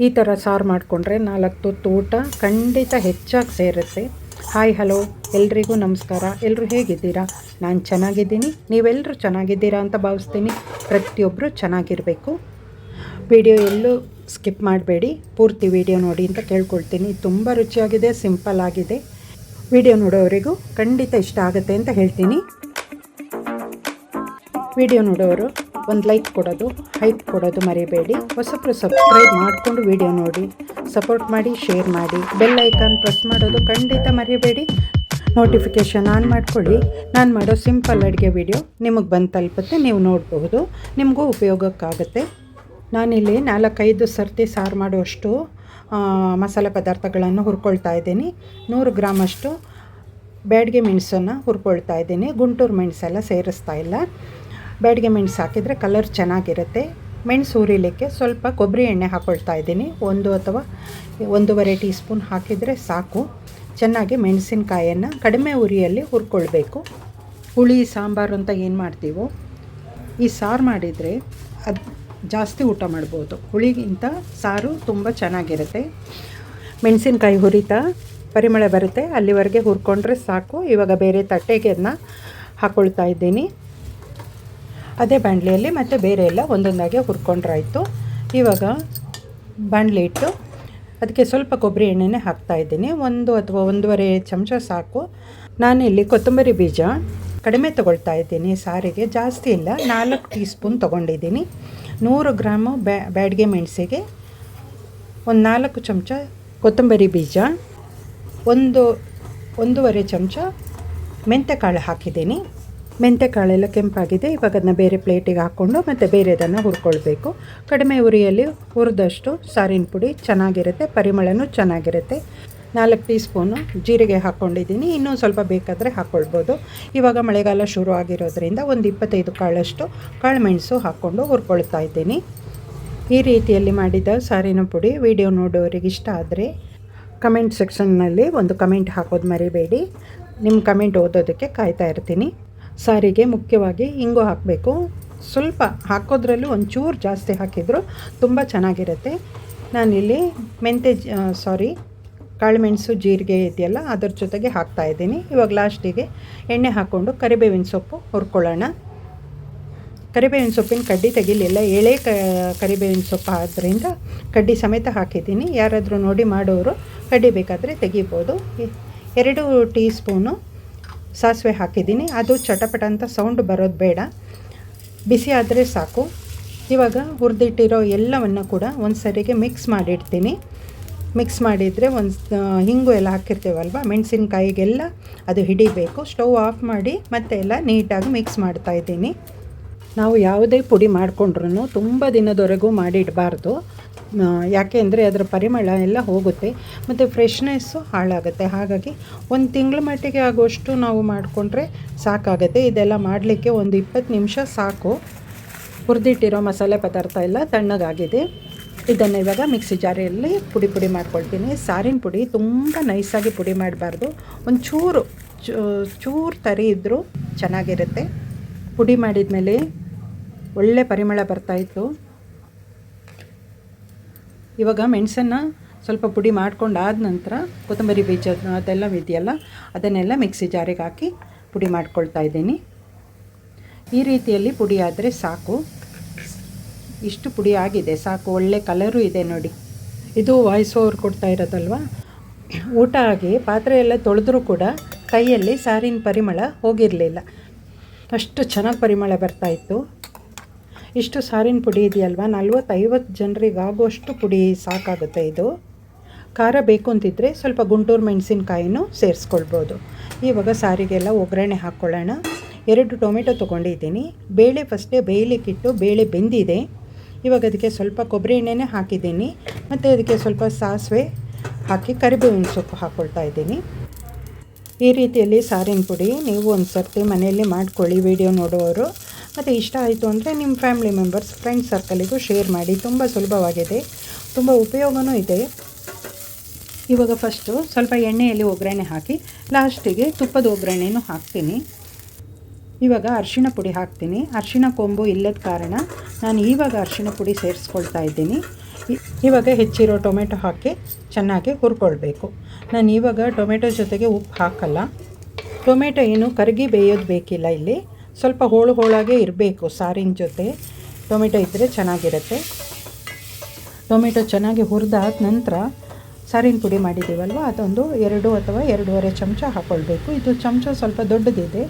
ಈ ಥರ ಸಾರು ಮಾಡಿಕೊಂಡ್ರೆ 4 ತುತ್ತು ಊಟ ಖಂಡಿತ ಹೆಚ್ಚಾಗಿ ಸೇರುತ್ತೆ. ಹಾಯ್ ಹಲೋ ಎಲ್ರಿಗೂ ನಮಸ್ಕಾರ. ಎಲ್ಲರೂ ಹೇಗಿದ್ದೀರಾ? ನಾನು ಚೆನ್ನಾಗಿದ್ದೀನಿ, ನೀವೆಲ್ಲರೂ ಚೆನ್ನಾಗಿದ್ದೀರಾ ಅಂತ ಭಾವಿಸ್ತೀನಿ. ಪ್ರತಿಯೊಬ್ಬರು ಚೆನ್ನಾಗಿರಬೇಕು. ವಿಡಿಯೋ ಎಲ್ಲೂ ಸ್ಕಿಪ್ ಮಾಡಬೇಡಿ, ಪೂರ್ತಿ ವಿಡಿಯೋ ನೋಡಿ ಅಂತ ಕೇಳ್ಕೊಳ್ತೀನಿ. ತುಂಬ ರುಚಿಯಾಗಿದೆ, ಸಿಂಪಲ್ ಆಗಿದೆ. ವಿಡಿಯೋ ನೋಡೋವರೆಗೂ ಖಂಡಿತ ಇಷ್ಟ ಆಗುತ್ತೆ ಅಂತ ಹೇಳ್ತೀನಿ. ವಿಡಿಯೋ ನೋಡೋರು ಒಂದು ಲೈಕ್ ಕೊಡೋದು, ಹೈಪ್ ಕೊಡೋದು ಮರಿಬೇಡಿ. ಹೊಸಬ್ರು ಸಬ್ಸ್ಕ್ರೈಬ್ ಮಾಡಿಕೊಂಡು ವಿಡಿಯೋ ನೋಡಿ, ಸಪೋರ್ಟ್ ಮಾಡಿ, ಶೇರ್ ಮಾಡಿ. ಬೆಲ್ ಐಕಾನ್ ಪ್ರೆಸ್ ಮಾಡೋದು ಖಂಡಿತ ಮರಿಬೇಡಿ. ನೋಟಿಫಿಕೇಷನ್ ಆನ್ ಮಾಡ್ಕೊಳ್ಳಿ. ನಾನು ಮಾಡೋ ಸಿಂಪಲ್ ಅಡುಗೆ ವಿಡಿಯೋ ನಿಮಗೆ ಬಂದು ತಲುಪುತ್ತೆ, ನೀವು ನೋಡಬಹುದು, ನಿಮಗೂ ಉಪಯೋಗಕ್ಕಾಗುತ್ತೆ. ನಾನಿಲ್ಲಿ 4-5 ಸರ್ತಿ ಸಾರು ಮಾಡುವಷ್ಟು ಮಸಾಲೆ ಪದಾರ್ಥಗಳನ್ನು ಹುರ್ಕೊಳ್ತಾ ಇದ್ದೀನಿ. 100 ಗ್ರಾಮಷ್ಟು ಬ್ಯಾಡಗೆ ಮೆಣಸನ್ನು ಹುರ್ಕೊಳ್ತಾ ಇದ್ದೀನಿ. ಗುಂಟೂರು ಮೆಣಸೆಲ್ಲ ಸೇರಿಸ್ತಾ ಇಲ್ಲ. ಬ್ಯಾಡಗೆ ಮೆಣಸು ಹಾಕಿದರೆ ಕಲರ್ ಚೆನ್ನಾಗಿರುತ್ತೆ. ಮೆಣಸು ಹುರಿಲಿಕ್ಕೆ ಸ್ವಲ್ಪ ಕೊಬ್ಬರಿ ಎಣ್ಣೆ ಹಾಕ್ಕೊಳ್ತಾ ಇದ್ದೀನಿ. 1 ಅಥವಾ 1.5 ಟೀ ಸ್ಪೂನ್ ಹಾಕಿದರೆ ಸಾಕು. ಚೆನ್ನಾಗಿ ಮೆಣಸಿನಕಾಯನ್ನು ಕಡಿಮೆ ಉರಿಯಲ್ಲಿ ಹುರ್ಕೊಳ್ಬೇಕು. ಹುಳಿ ಸಾಂಬಾರು ಅಂತ ಏನು ಮಾಡ್ತೀವೋ ಈ ಸಾರು ಮಾಡಿದರೆ ಅದು ಜಾಸ್ತಿ ಊಟ ಮಾಡ್ಬೋದು. ಹುಳಿಗಿಂತ ಸಾರು ತುಂಬ ಚೆನ್ನಾಗಿರುತ್ತೆ. ಮೆಣಸಿನಕಾಯಿ ಹುರಿತಾ ಪರಿಮಳ ಬರುತ್ತೆ, ಅಲ್ಲಿವರೆಗೆ ಹುರ್ಕೊಂಡ್ರೆ ಸಾಕು. ಇವಾಗ ಬೇರೆ ತಟ್ಟೆಗೆ ಅದನ್ನ ಹಾಕ್ಕೊಳ್ತಾ ಇದ್ದೀನಿ. ಅದೇ ಬಾಣಲೆಯಲ್ಲಿ ಮತ್ತು ಬೇರೆ ಎಲ್ಲ ಒಂದೊಂದಾಗಿ ಹುರ್ಕೊಂಡ್ರಾಯ್ತು. ಇವಾಗ ಬಾಣಲೆ ಇಟ್ಟು ಅದಕ್ಕೆ ಸ್ವಲ್ಪ ಕೊಬ್ಬರಿ ಎಣ್ಣೆನೇ ಹಾಕ್ತಾಯಿದ್ದೀನಿ. 1 ಅಥವಾ 1.5 ಚಮಚ ಸಾಕು. ನಾನಿಲ್ಲಿ ಕೊತ್ತಂಬರಿ ಬೀಜ ಕಡಿಮೆ ತೊಗೊಳ್ತಾ ಇದ್ದೀನಿ ಸಾರಿಗೆ, ಜಾಸ್ತಿ ಇಲ್ಲ. 4 ಟೀ ಸ್ಪೂನ್ ತೊಗೊಂಡಿದ್ದೀನಿ. 100 ಗ್ರಾಮು ಬ್ಯಾಡಗೆ ಮೆಣಸಿಗೆ 4 ಚಮಚ ಕೊತ್ತಂಬರಿ ಬೀಜ, 1.5 ಚಮಚ ಮೆಂತ್ಯಕಾಳು ಹಾಕಿದ್ದೀನಿ. ಮೆಂತ್ಯಕಾಳೆಲ್ಲ ಕೆಂಪಾಗಿದೆ. ಇವಾಗ ಅದನ್ನ ಬೇರೆ ಪ್ಲೇಟಿಗೆ ಹಾಕ್ಕೊಂಡು ಮತ್ತು ಬೇರೆದನ್ನು ಹುರ್ಕೊಳ್ಬೇಕು. ಕಡಿಮೆ ಉರಿಯಲ್ಲಿ ಹುರಿದಷ್ಟು ಸಾರಿನ ಪುಡಿ ಚೆನ್ನಾಗಿರುತ್ತೆ, ಪರಿಮಳನೂ ಚೆನ್ನಾಗಿರುತ್ತೆ. 4 ಟೀ ಸ್ಪೂನು ಜೀರಿಗೆ ಹಾಕ್ಕೊಂಡಿದ್ದೀನಿ. ಇನ್ನೂ ಸ್ವಲ್ಪ ಬೇಕಾದರೆ ಹಾಕ್ಕೊಳ್ಬೋದು. ಇವಾಗ ಮಳೆಗಾಲ ಶುರು ಆಗಿರೋದ್ರಿಂದ ಒಂದು 25 ಕಾಳಷ್ಟು ಕಾಳುಮೆಣಸು ಹಾಕ್ಕೊಂಡು ಹುರ್ಕೊಳ್ತಾ ಇದ್ದೀನಿ. ಈ ರೀತಿಯಲ್ಲಿ ಮಾಡಿದ ಸಾರಿನ ಪುಡಿ ವಿಡಿಯೋ ನೋಡೋರಿಗೆ ಇಷ್ಟ ಆದರೆ ಕಮೆಂಟ್ ಸೆಕ್ಷನ್ನಲ್ಲಿ ಒಂದು ಕಮೆಂಟ್ ಹಾಕೋದು ಮರಿಬೇಡಿ. ನಿಮ್ಮ ಕಮೆಂಟ್ ಓದೋದಕ್ಕೆ ಕಾಯ್ತಾ ಇರ್ತೀನಿ. ಸಾರಿಗೆ ಮುಖ್ಯವಾಗಿ ಇಂಗು ಹಾಕಬೇಕು. ಸ್ವಲ್ಪ ಹಾಕೋದ್ರಲ್ಲೂ ಒಂಚೂರು ಜಾಸ್ತಿ ಹಾಕಿದರೂ ತುಂಬ ಚೆನ್ನಾಗಿರುತ್ತೆ. ನಾನಿಲ್ಲಿ ಕಾಳುಮೆಣಸು ಜೀರಿಗೆ ಇದೆಯಲ್ಲ ಅದರ ಜೊತೆಗೆ ಹಾಕ್ತಾಯಿದ್ದೀನಿ. ಇವಾಗ ಲಾಸ್ಟಿಗೆ ಎಣ್ಣೆ ಹಾಕ್ಕೊಂಡು ಕರಿಬೇವಿನ ಸೊಪ್ಪು ಹುರ್ಕೊಳ್ಳೋಣ. ಕರಿಬೇವಿನ ಸೊಪ್ಪಿನ ಕಡ್ಡಿ ತೆಗಿಲಿಲ್ಲ, ಎಳೆ ಕರಿಬೇವಿನ ಸೊಪ್ಪು ಆದ್ದರಿಂದ ಕಡ್ಡಿ ಸಮೇತ ಹಾಕಿದ್ದೀನಿ. ಯಾರಾದರೂ ನೋಡಿ ಮಾಡೋರು ಕಡ್ಡಿ ಬೇಕಾದರೆ ತೆಗಿಬೋದು. 2 ಟೀ ಸ್ಪೂನು ಸಾಸಿವೆ ಹಾಕಿದ್ದೀನಿ. ಅದು ಚಟಪಟ ಅಂತ ಸೌಂಡ್ ಬರೋದು ಬೇಡ, ಬಿಸಿ ಆದರೆ ಸಾಕು. ಇವಾಗ ಹುರಿದಿಟ್ಟಿರೋ ಎಲ್ಲವನ್ನು ಕೂಡ ಒಂದು ಸರಿಗೆ ಮಿಕ್ಸ್ ಮಾಡಿಡ್ತೀನಿ. ಮಿಕ್ಸ್ ಮಾಡಿದರೆ ಹಿಂಗು ಎಲ್ಲ ಹಾಕಿರ್ತೀವಲ್ವ ಮೆಣಸಿನ್ಕಾಯಿಗೆಲ್ಲ ಅದು ಹಿಡಿಬೇಕು. ಸ್ಟವ್ ಆಫ್ ಮಾಡಿ ಮತ್ತೆ ಎಲ್ಲ ನೀಟಾಗಿ ಮಿಕ್ಸ್ ಮಾಡ್ತಾಯಿದ್ದೀನಿ. ನಾವು ಯಾವುದೇ ಪುಡಿ ಮಾಡಿಕೊಂಡ್ರೂ ತುಂಬ ದಿನದವರೆಗೂ ಮಾಡಿಡಬಾರ್ದು. ಯಾಕೆ ಅಂದರೆ ಅದರ ಪರಿಮಳ ಎಲ್ಲ ಹೋಗುತ್ತೆ ಮತ್ತು ಫ್ರೆಶ್ನೆಸ್ಸು ಹಾಳಾಗುತ್ತೆ. ಹಾಗಾಗಿ 1 ತಿಂಗಳ ಮಟ್ಟಿಗೆ ಆಗುವಷ್ಟು ನಾವು ಮಾಡಿಕೊಂಡ್ರೆ ಸಾಕಾಗುತ್ತೆ. ಇದೆಲ್ಲ ಮಾಡಲಿಕ್ಕೆ ಒಂದು 20 ನಿಮಿಷ ಸಾಕು. ಹುರಿದಿಟ್ಟಿರೋ ಮಸಾಲೆ ಪದಾರ್ಥ ಎಲ್ಲ ತಣ್ಣಗಾಗಿದೆ. ಇದನ್ನು ಇವಾಗ ಮಿಕ್ಸಿ ಜಾರಿಯಲ್ಲಿ ಪುಡಿ ಮಾಡ್ಕೊಳ್ತೀನಿ. ಸಾರಿನ ಪುಡಿ ತುಂಬ ನೈಸಾಗಿ ಪುಡಿ ಮಾಡಬಾರ್ದು, ಒಂಚೂರು ಚೂರು ತರಿ ಇದ್ದರೂ ಚೆನ್ನಾಗಿರುತ್ತೆ. ಪುಡಿ ಮಾಡಿದ ಮೇಲೆ ಒಳ್ಳೆ ಪರಿಮಳ ಬರ್ತಾಯಿತ್ತು. ಇವಾಗ ಮೆಣಸನ್ನು ಸ್ವಲ್ಪ ಪುಡಿ ಮಾಡ್ಕೊಂಡಾದ ನಂತರ ಕೊತ್ತಂಬರಿ ಬೀಜ ಅದೆಲ್ಲ ಇದೆಯಲ್ಲ ಅದನ್ನೆಲ್ಲ ಮಿಕ್ಸಿ ಜಾರಿಗೆ ಹಾಕಿ ಪುಡಿ ಮಾಡ್ಕೊಳ್ತಾ ಇದ್ದೀನಿ. ಈ ರೀತಿಯಲ್ಲಿ ಪುಡಿ ಆದರೆ ಸಾಕು. ಇಷ್ಟು ಪುಡಿ ಆಗಿದೆ ಸಾಕು. ಒಳ್ಳೆ ಕಲರು ಇದೆ ನೋಡಿ. ಇದು ವಾಯ್ಸ್ ಓವರ್ ಕೊಡ್ತಾ ಇರೋದಲ್ವ. ಊಟ ಆಗಿ ಪಾತ್ರೆ ಎಲ್ಲ ತೊಳೆದ್ರೂ ಕೂಡ ಕೈಯಲ್ಲಿ ಸಾರಿನ ಪರಿಮಳ ಹೋಗಿರಲಿಲ್ಲ, ಅಷ್ಟು ಚೆನ್ನಾಗಿ ಪರಿಮಳ ಬರ್ತಾಯಿತ್ತು. ಇಷ್ಟು ಸಾರಿನ ಪುಡಿ ಇದೆಯಲ್ವ, 40-50 ಜನರಿಗೆ ಆಗುವಷ್ಟು ಪುಡಿ ಸಾಕಾಗುತ್ತೆ. ಇದು ಖಾರ ಬೇಕು ಅಂತಿದ್ದರೆ ಸ್ವಲ್ಪ ಗುಂಟೂರು ಮೆಣಸಿನ್ಕಾಯಿನೂ ಸೇರಿಸ್ಕೊಳ್ಬೋದು. ಇವಾಗ ಸಾರಿಗೆಲ್ಲ ಒಗ್ಗರಣೆ ಹಾಕ್ಕೊಳ್ಳೋಣ. 2 ಟೊಮೆಟೊ ತೊಗೊಂಡಿದ್ದೀನಿ. ಬೇಳೆ ಫಸ್ಟೇ ಬೇಯಲಿಕ್ಕಿಟ್ಟು ಬೇಳೆ ಬೆಂದಿದೆ. ಇವಾಗ ಅದಕ್ಕೆ ಸ್ವಲ್ಪ ಕೊಬ್ಬರಿ ಎಣ್ಣೆನೇ ಹಾಕಿದ್ದೀನಿ ಮತ್ತು ಅದಕ್ಕೆ ಸ್ವಲ್ಪ ಸಾಸಿವೆ ಹಾಕಿ ಕರಿಬೇವಿನ ಸೊಪ್ಪು ಹಾಕ್ಕೊಳ್ತಾ ಇದ್ದೀನಿ. ಈ ರೀತಿಯಲ್ಲಿ ಸಾರಿನ ಪುಡಿ ನೀವು ಒಂದು ಸರ್ತಿ ಮನೆಯಲ್ಲಿ ಮಾಡ್ಕೊಳ್ಳಿ ವಿಡಿಯೋ ನೋಡುವವರು. ಮತ್ತು ಇಷ್ಟ ಆಯಿತು ಅಂದರೆ ನಿಮ್ಮ ಫ್ಯಾಮಿಲಿ ಮೆಂಬರ್ಸ್, ಫ್ರೆಂಡ್ಸ್ ಸರ್ಕಲಿಗೂ ಶೇರ್ ಮಾಡಿ. ತುಂಬ ಸುಲಭವಾಗಿದೆ, ತುಂಬ ಉಪಯೋಗವೂ ಇದೆ. ಇವಾಗ ಫಸ್ಟು ಸ್ವಲ್ಪ ಎಣ್ಣೆಯಲ್ಲಿ ಒಗ್ಗರಣೆ ಹಾಕಿ ಲಾಸ್ಟಿಗೆ ತುಪ್ಪದ ಒಗ್ಗರಣೆನೂ ಹಾಕ್ತೀನಿ. ಇವಾಗ ಅರಿಶಿಣ ಪುಡಿ ಹಾಕ್ತೀನಿ. ಅರಿಶಿಣ ಕೊಂಬು ಇಲ್ಲದ ಕಾರಣ ನಾನು ಇವಾಗ ಅರಿಶಿಣ ಪುಡಿ ಸೇರಿಸ್ಕೊಳ್ತಾ ಇದ್ದೀನಿ. ಇವಾಗ ಹೆಚ್ಚಿರೋ ಟೊಮೆಟೊ ಹಾಕಿ ಚೆನ್ನಾಗಿ ಹುರ್ಕೊಳ್ಬೇಕು. ನಾನು ಇವಾಗ ಟೊಮೆಟೊ ಜೊತೆಗೆ ಉಪ್ಪು ಹಾಕಲ್ಲ. ಟೊಮೆಟೊ ಏನು ಕರಗಿ ಬೇಯೋದು ಬೇಕಿಲ್ಲ, ಇಲ್ಲಿ ಸ್ವಲ್ಪ ಹೋಳು ಹೋಳಾಗೆ ಇರಬೇಕು. ಸಾರಿನ ಜೊತೆ ಟೊಮೆಟೊ ಇದ್ದರೆ ಚೆನ್ನಾಗಿರುತ್ತೆ. ಟೊಮೆಟೊ ಚೆನ್ನಾಗಿ ಹುರಿದಾದ ನಂತರ ಸಾರಿನ ಪುಡಿ ಮಾಡಿದ್ದೀವಲ್ವ ಅದೊಂದು 2 ಅಥವಾ 2.5 ಚಮಚ ಹಾಕ್ಕೊಳ್ಬೇಕು. ಇದು ಚಮಚ ಸ್ವಲ್ಪ ದೊಡ್ಡದಿದೆ,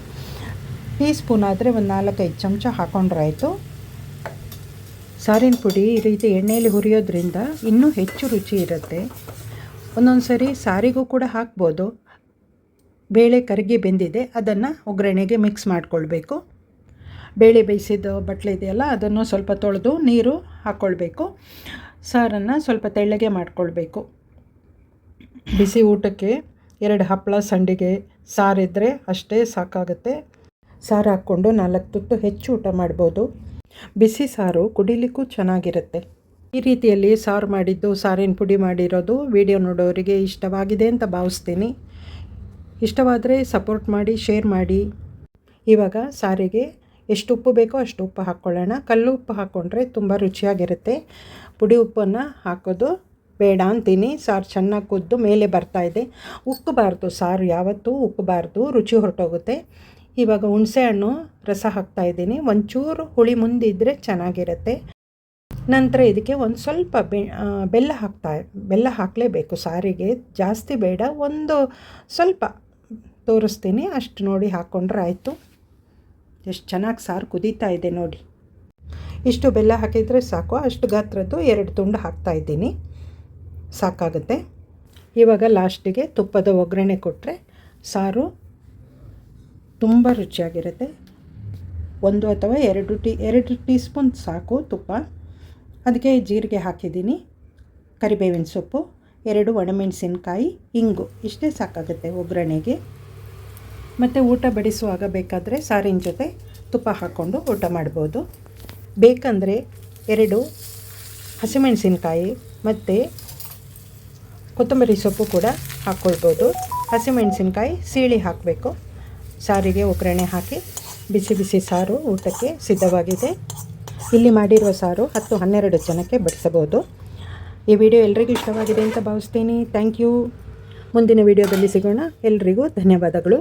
ಟೀ ಸ್ಪೂನ್ ಆದರೆ ಒಂದು 4-5 ಚಮಚ ಹಾಕ್ಕೊಂಡ್ರಾಯ್ತು. ಸಾರಿನ ಪುಡಿ ಈ ರೀತಿ ಎಣ್ಣೆಯಲ್ಲಿ ಹುರಿಯೋದ್ರಿಂದ ಇನ್ನೂ ಹೆಚ್ಚು ರುಚಿ ಇರುತ್ತೆ. ಒಂದೊಂದು ಸರಿ ಸಾರಿಗೂ ಕೂಡ ಹಾಕ್ಬೋದು. ಬೇಳೆ ಕರಗಿ ಬೆಂದಿದೆ, ಅದನ್ನು ಒಗ್ಗರಣೆಗೆ ಮಿಕ್ಸ್ ಮಾಡಿಕೊಳ್ಬೇಕು. ಬೇಳೆ ಬೇಯಿಸಿದ ಬಟ್ಲೆ ಇದೆಯಲ್ಲ ಅದನ್ನು ಸ್ವಲ್ಪ ತೊಳೆದು ನೀರು ಹಾಕ್ಕೊಳ್ಬೇಕು. ಸಾರನ್ನು ಸ್ವಲ್ಪ ತೆಳ್ಳಗೆ ಮಾಡಿಕೊಳ್ಬೇಕು. ಬಿಸಿ ಊಟಕ್ಕೆ 2 ಹಪ್ಪಳ ಸಂಡಿಗೆ ಸಾರಿದ್ದರೆ ಅಷ್ಟೇ ಸಾಕಾಗುತ್ತೆ. ಸಾರು ಹಾಕ್ಕೊಂಡು 4 ತುತ್ತು ಹೆಚ್ಚು ಊಟ ಮಾಡ್ಬೋದು. ಬಿಸಿ ಸಾರು ಕುಡಿಲಿಕ್ಕೂ ಚೆನ್ನಾಗಿರುತ್ತೆ. ಈ ರೀತಿಯಲ್ಲಿ ಸಾರು ಮಾಡಿದ್ದು, ಸಾರಿನ ಪುಡಿ ಮಾಡಿರೋದು ವಿಡಿಯೋ ನೋಡೋರಿಗೆ ಇಷ್ಟವಾಗಿದೆ ಅಂತ ಭಾವಿಸ್ತೀನಿ. ಇಷ್ಟವಾದರೆ ಸಪೋರ್ಟ್ ಮಾಡಿ, ಶೇರ್ ಮಾಡಿ. ಇವಾಗ ಸಾರಿಗೆ ಎಷ್ಟು ಉಪ್ಪು ಬೇಕೋ ಅಷ್ಟು ಉಪ್ಪು ಹಾಕ್ಕೊಳ್ಳೋಣ. ಕಲ್ಲು ಉಪ್ಪು ಹಾಕ್ಕೊಂಡ್ರೆ ತುಂಬ ರುಚಿಯಾಗಿರುತ್ತೆ. ಪುಡಿ ಉಪ್ಪನ್ನು ಹಾಕೋದು ಬೇಡ ಅಂತೀನಿ. ಸಾರು ಚೆನ್ನಾಗಿ ಕುದ್ದು ಮೇಲೆ ಬರ್ತಾಯಿದೆ. ಉಕ್ಕಬಾರ್ದು, ಸಾರು ಯಾವತ್ತೂ ಉಕ್ಕಬಾರ್ದು, ರುಚಿ ಹೊರಟೋಗುತ್ತೆ. ಇವಾಗ ಹುಣಸೆ ಹಣ್ಣು ರಸ ಹಾಕ್ತಾಯಿದ್ದೀನಿ. ಒಂಚೂರು ಹುಳಿ ಮುಂದಿದ್ದರೆ ಚೆನ್ನಾಗಿರುತ್ತೆ. ನಂತರ ಇದಕ್ಕೆ ಒಂದು ಸ್ವಲ್ಪ ಬೆಲ್ಲ ಹಾಕಲೇಬೇಕು ಸಾರಿಗೆ. ಜಾಸ್ತಿ ಬೇಡ, ಒಂದು ಸ್ವಲ್ಪ ತೋರಿಸ್ತೀನಿ ಅಷ್ಟು ನೋಡಿ ಹಾಕ್ಕೊಂಡ್ರೆ ಆಯಿತು. ಎಷ್ಟು ಚೆನ್ನಾಗಿ ಸಾರು ಕುದೀತಾ ಇದೆ ನೋಡಿ. ಇಷ್ಟು ಬೆಲ್ಲ ಹಾಕಿದರೆ ಸಾಕು. ಅಷ್ಟು ಗಾತ್ರದ್ದು 2 ತುಂಡು ಹಾಕ್ತಾಯಿದ್ದೀನಿ, ಸಾಕಾಗುತ್ತೆ. ಇವಾಗ ಲಾಸ್ಟಿಗೆ ತುಪ್ಪದ ಒಗ್ಗರಣೆ ಕೊಟ್ಟರೆ ಸಾರು ತುಂಬ ರುಚಿಯಾಗಿರುತ್ತೆ. 1 ಅಥವಾ 2 ಟೀ ಸ್ಪೂನ್ ಸಾಕು ತುಪ್ಪ. ಅದಕ್ಕೆ ಜೀರಿಗೆ ಹಾಕಿದ್ದೀನಿ, ಕರಿಬೇವಿನ ಸೊಪ್ಪು, 2 ಒಣಮೆಣಸಿನ್ಕಾಯಿ, ಇಂಗು, ಇಷ್ಟೇ ಸಾಕಾಗುತ್ತೆ ಒಗ್ಗರಣೆಗೆ. ಮತ್ತು ಊಟ ಬಡಿಸುವಾಗ ಬೇಕಾದರೆ ಸಾರಿನ ಜೊತೆ ತುಪ್ಪ ಹಾಕ್ಕೊಂಡು ಊಟ ಮಾಡ್ಬೋದು. ಬೇಕಂದರೆ 2 ಹಸಿಮೆಣಸಿನ್ಕಾಯಿ ಮತ್ತು ಕೊತ್ತಂಬರಿ ಸೊಪ್ಪು ಕೂಡ ಹಾಕ್ಕೊಳ್ಬೋದು. ಹಸಿಮೆಣಸಿನ್ಕಾಯಿ ಸೀಳಿ ಹಾಕಬೇಕು. ಸಾರಿಗೆ ಒಗ್ಗರಣೆ ಹಾಕಿ ಬಿಸಿ ಬಿಸಿ ಸಾರು ಊಟಕ್ಕೆ ಸಿದ್ಧವಾಗಿದೆ. ಇಲ್ಲಿ ಮಾಡಿರುವ ಸಾರು 10-12 ಜನಕ್ಕೆ ಬಡಿಸಬಹುದು. ಈ ವಿಡಿಯೋ ಎಲ್ರಿಗೂ ಇಷ್ಟವಾಗಿದೆ ಅಂತ ಭಾವಿಸ್ತೀನಿ. Thank you. ಮುಂದಿನ ವಿಡಿಯೋದಲ್ಲಿ ಸಿಗೋಣ. ಎಲ್ರಿಗೂ ಧನ್ಯವಾದಗಳು.